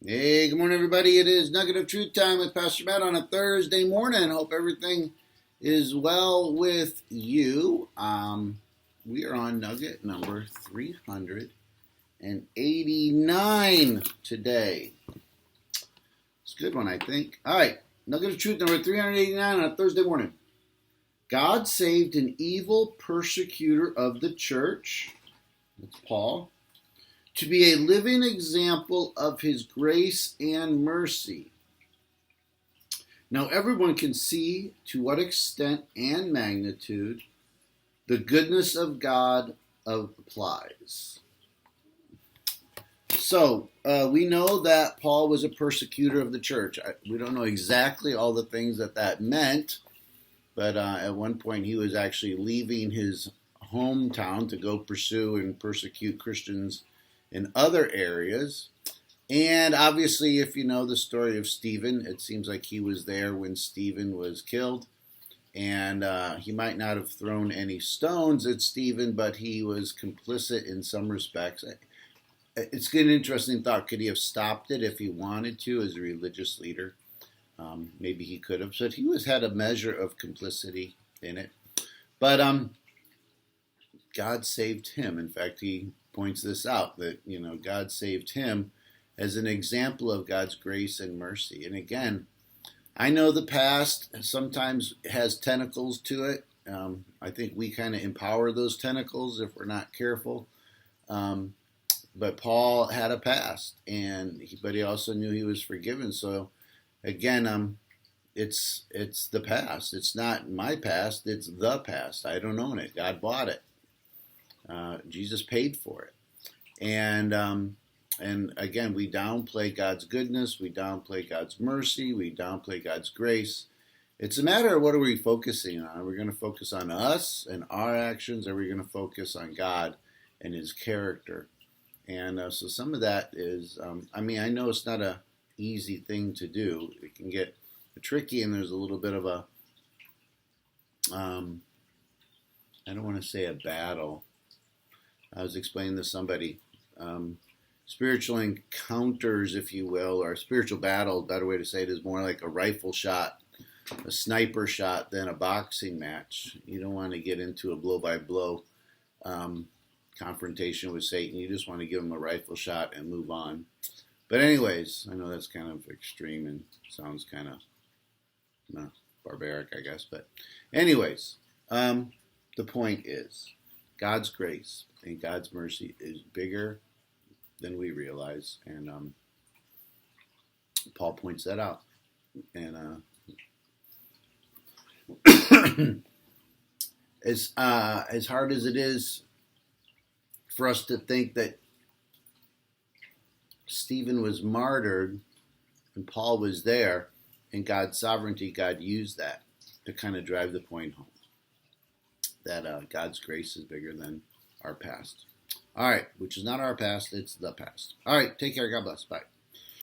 Hey, good morning, everybody. It is Nugget of Truth time with Pastor Matt on a Thursday morning. Hope everything is well with you. We are on Nugget number 389 today. It's a good one, I think. All right, Nugget of Truth number 389 on a Thursday morning. God saved an evil persecutor of the church. That's Paul. To be a living example of his grace and mercy. Now everyone can see to what extent and magnitude the goodness of God applies. So we know that Paul was a persecutor of the church. We don't know exactly all the things that meant, but at one point he was actually leaving his hometown to go pursue and persecute Christians in other areas. And obviously, if you know the story of Stephen, it seems like he was there when Stephen was killed. And he might not have thrown any stones at Stephen, but he was complicit in some respects. It's an interesting thought. Could he have stopped it if he wanted to as a religious leader? Maybe he could have. So he had a measure of complicity in it. But God saved him. In fact, he points this out, that God saved him as an example of God's grace and mercy. And again, I know the past sometimes has tentacles to it. I think we kind of empower those tentacles if we're not careful. But Paul had a past, but he also knew he was forgiven. So again, it's the past. It's not my past. It's the past. I don't own it. God bought it. Jesus paid for it. And again, we downplay God's goodness, we downplay God's mercy, we downplay God's grace. It's a matter of what are we focusing on? Are we going to focus on us and our actions? Or are we going to focus on God and his character? And so some of that is, I know it's not an easy thing to do. It can get tricky, and there's a little bit of a, I don't want to say a battle. I was explaining to somebody, spiritual encounters, if you will, or spiritual battle, better way to say it, is more like a rifle shot, a sniper shot, than a boxing match. You don't want to get into a blow-by-blow confrontation with Satan. You just want to give him a rifle shot and move on. But anyways, I know that's kind of extreme and sounds kind of barbaric, I guess. But anyways, the point is, God's grace and God's mercy is bigger than we realize, and Paul points that out. And as hard as it is for us to think that Stephen was martyred and Paul was there, in God's sovereignty, God used that to kind of drive the point home, that God's grace is bigger than our past. All right, which is not our past, it's the past. All right, take care. God bless. Bye.